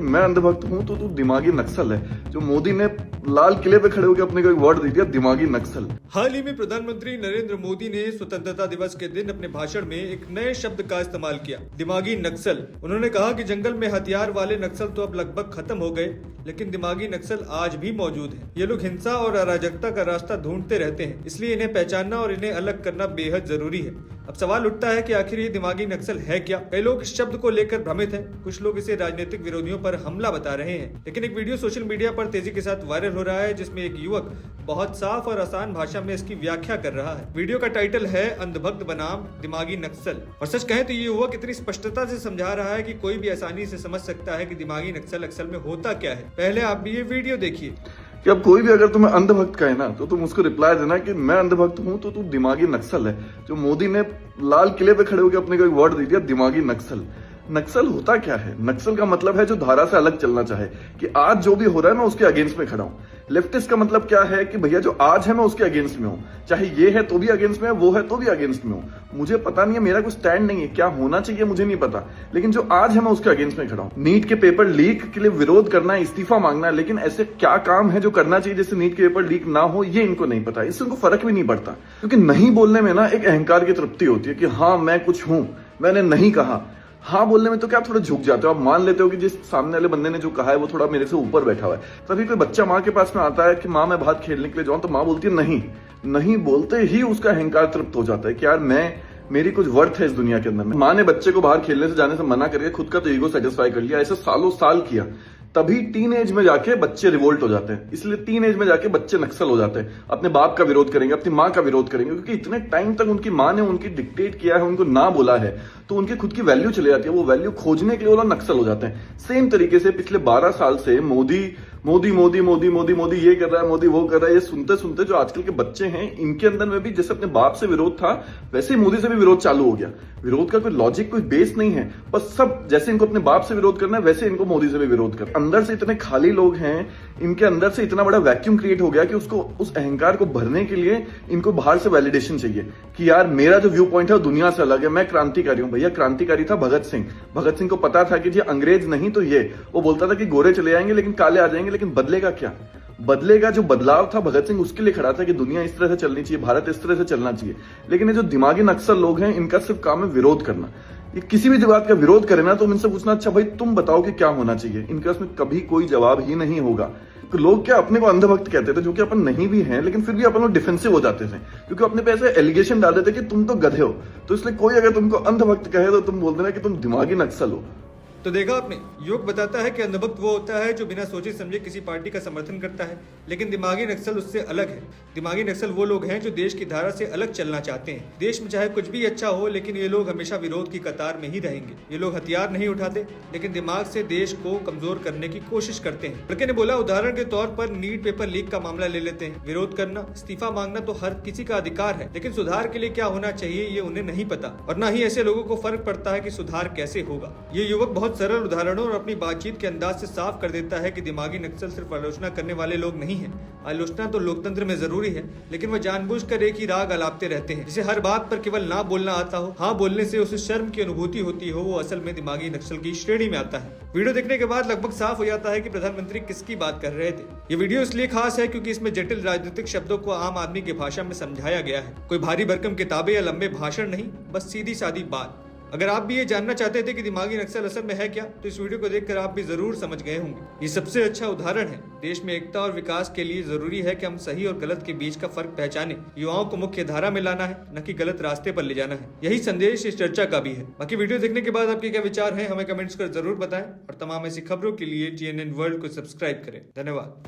मैं अंधभक्त हूं तो तू दिमागी नक्सल है। जो मोदी ने लाल किले पे खड़े होकर अपने को एक वर्ड दे दिया, दिमागी नक्सल। हाल ही में प्रधानमंत्री नरेंद्र मोदी ने स्वतंत्रता दिवस के दिन अपने भाषण में एक नए शब्द का इस्तेमाल किया, दिमागी नक्सल। उन्होंने कहा कि जंगल में हथियार वाले नक्सल तो अब लगभग खत्म हो गए, लेकिन दिमागी नक्सल आज भी मौजूद हैं। ये लोग हिंसा और अराजकता का रास्ता ढूंढते रहते हैं, इसलिए इन्हें पहचानना और इन्हें अलग करना बेहद जरूरी है। अब सवाल उठता है कि आखिर ये दिमागी नक्सल है क्या? कई लोग इस शब्द को लेकर भ्रमित हैं, कुछ लोग इसे राजनीतिक विरोधियों पर हमला बता रहे हैं। लेकिन एक वीडियो सोशल मीडिया पर तेजी के साथ वायरल हो रहा है, जिसमें एक युवक बहुत साफ और आसान भाषा में इसकी व्याख्या कर रहा है। वीडियो का टाइटल है अंधभक्त बनाम दिमागी नक्सल। और सच कहें तो ये युवक इतनी स्पष्टता से समझा रहा है कि कोई भी आसानी से समझ सकता है कि दिमागी नक्सल असल में होता क्या है। पहले आप भी ये वीडियो देखिए। कि अब कोई भी अगर तुम्हें अंधभक्त कहे ना, तो तुम उसको रिप्लाई देना कि मैं अंधभक्त हूं तो तू दिमागी नक्सल है। जो मोदी ने लाल किले पे खड़े होकर अपने को एक वर्ड दे दिया, दिमागी नक्सल। नक्सल होता क्या है? नक्सल का मतलब है जो धारा से अलग चलना चाहे, कि आज जो भी हो रहा है मैं उसके अगेंस्ट में खड़ा हूं। लेफ्टिस्ट का मतलब क्या है कि भैया जो आज है मैं उसके अगेंस्ट में हूं, चाहे ये है तो भी अगेंस्ट में है, वो है तो भी अगेंस्ट में हूं। मुझे पता नहीं है, मेरा कुछ स्टैंड नहीं है, क्या होना चाहिए मुझे नहीं पता, लेकिन जो आज है मैं उसके अगेंस्ट में खड़ा हूं। नीट के पेपर लीक के लिए विरोध करना है, इस्तीफा मांगना है, लेकिन ऐसे क्या काम है जो करना चाहिए जैसे नीट के पेपर लीक ना हो, ये इनको नहीं पता। इससे उनको फर्क भी नहीं पड़ता, क्योंकि नहीं बोलने में ना एक अहंकार की तृप्ति होती है कि हाँ मैं कुछ हूं, मैंने नहीं कहा। हाँ बोलने में तो क्या थोड़ा झुक जाते हो, आप मान लेते हो कि जिस सामने वाले बंदे ने जो कहा है वो थोड़ा मेरे से ऊपर बैठा हुआ है। तभी कोई बच्चा माँ के पास में आता है कि माँ मैं बाहर खेलने के लिए जाऊं, तो माँ बोलती है नहीं। नहीं बोलते ही उसका अहंकार तृप्त हो जाता है कि यार मेरी कुछ वर्थ है इस दुनिया के अंदर में। माँ ने बच्चे को बाहर खेलने से जाने से मना करके खुद का तो ईगो सेटिस्फाई कर लिया। ऐसे सालों साल किया, तभी टीन एज में जाके बच्चे रिवोल्ट हो जाते हैं। इसलिए टीन एज में जाके बच्चे नक्सल हो जाते हैं, अपने बाप का विरोध करेंगे, अपनी माँ का विरोध करेंगे, क्योंकि इतने टाइम तक उनकी माँ ने उनकी डिक्टेट किया है, उनको ना बोला है, तो उनकी खुद की वैल्यू चली जाती है। वो वैल्यू खोजने के लिए वो लोग नक्सल हो जाते हैं। सेम तरीके से पिछले 12 साल से मोदी मोदी मोदी मोदी मोदी मोदी ये कर रहा है, मोदी वो कर रहा है, ये सुनते सुनते जो आजकल के बच्चे हैं, इनके अंदर में भी जैसे अपने बाप से विरोध था, वैसे ही मोदी से भी विरोध चालू हो गया। विरोध का कोई लॉजिक, कोई बेस नहीं है, बस सब जैसे इनको अपने बाप से विरोध करना है, वैसे इनको मोदी से भी विरोध करना। अंदर से इतने खाली लोग हैं, इनके अंदर से इतना बड़ा वैक्यूम क्रिएट हो गया कि उसको, उस अहंकार को भरने के लिए इनको बाहर से वैलिडेशन चाहिए कि यार मेरा जो व्यू पॉइंट है वो दुनिया से अलग है, मैं क्रांतिकारी हूं। भैया क्रांतिकारी था भगत सिंह। भगत सिंह को पता था कि ये अंग्रेज नहीं तो ये, वो बोलता था कि गोरे चले जाएंगे लेकिन काले आ जाएंगे, लेकिन बदलेगा क्या? बदलेगा जो बदलाव था, भगत सिंह उसके लिए खड़ा था कि दुनिया इस तरह से चलनी चाहिए, भारत इस तरह से चलना चाहिए। लेकिन ये जो दिमागी नक्सल लोग हैं, इनका सिर्फ काम है विरोध करना। ये किसी भी बात का विरोध करे ना, तो इनसे पूछना अच्छा भाई तुम बताओ कि क्या होना चाहिए, इनके उसमें कभी कोई जवाब ही नहीं होगा। तो लोग क्या अपने को अंधभक्त कहते थे, जो कि अपन नहीं भी हैं, लेकिन फिर भी अपन लोग डिफेंसिव हो जाते थे, क्योंकि अपने पे ऐसे एलिगेशन डाल देते कि तुम तो गधे हो। तो इसलिए कोई अगर तुमको अंधभक्त कहे तो तुम बोल देना कि तुम दिमागी नक्सल हो। तो देखा आपने, युवक बताता है कि अंधभक्त वो होता है जो बिना सोचे समझे किसी पार्टी का समर्थन करता है, लेकिन दिमागी नक्सल उससे अलग है। दिमागी नक्सल वो लोग हैं जो देश की धारा से अलग चलना चाहते हैं। देश में चाहे कुछ भी अच्छा हो, लेकिन ये लोग हमेशा विरोध की कतार में ही रहेंगे। ये लोग हथियार नहीं उठाते, लेकिन दिमाग से देश को कमजोर करने की कोशिश करते हैं। लड़के ने बोला, उदाहरण के तौर पर नीट पेपर लीक का मामला ले लेते हैं। विरोध करना, इस्तीफा मांगना तो हर किसी का अधिकार है, लेकिन सुधार के लिए क्या होना चाहिए ये उन्हें नहीं पता, और न ही ऐसे लोगों को फर्क पड़ता है कि सुधार कैसे होगा। ये युवक बहुत सरल उदाहरणों अपनी बातचीत के अंदाज से साफ कर देता है कि दिमागी नक्सल सिर्फ आलोचना करने वाले लोग नहीं हैं। आलोचना तो लोकतंत्र में जरूरी है, लेकिन वह जानबूझकर एक ही राग अलापते रहते हैं। जिसे हर बात पर केवल ना बोलना आता हो, हाँ बोलने से उसे शर्म की अनुभूति होती हो, वो असल में दिमागी नक्सल की श्रेणी में आता है। वीडियो देखने के बाद लगभग साफ हो जाता है कि प्रधानमंत्री किसकी बात कर रहे थे। ये वीडियो इसलिए खास है क्योंकि इसमें जटिल राजनीतिक शब्दों को आम आदमी की भाषा में समझाया गया है। कोई भारी भरकम किताबें या लंबे भाषण नहीं, बस सीधी सादी बात। अगर आप भी ये जानना चाहते थे कि दिमागी नक्सल असल में है क्या, तो इस वीडियो को देखकर आप भी जरूर समझ गए होंगे। ये सबसे अच्छा उदाहरण है। देश में एकता और विकास के लिए जरूरी है कि हम सही और गलत के बीच का फर्क पहचानें। युवाओं को मुख्य धारा में लाना है, न कि गलत रास्ते पर ले जाना है। यही संदेश इस चर्चा का भी है। बाकी वीडियो देखने के बाद आपके क्या विचार हैं, हमें कमेंट्स कर जरूर बताएं, और तमाम ऐसी खबरों के लिए TNN वर्ल्ड को सब्सक्राइब करें। धन्यवाद।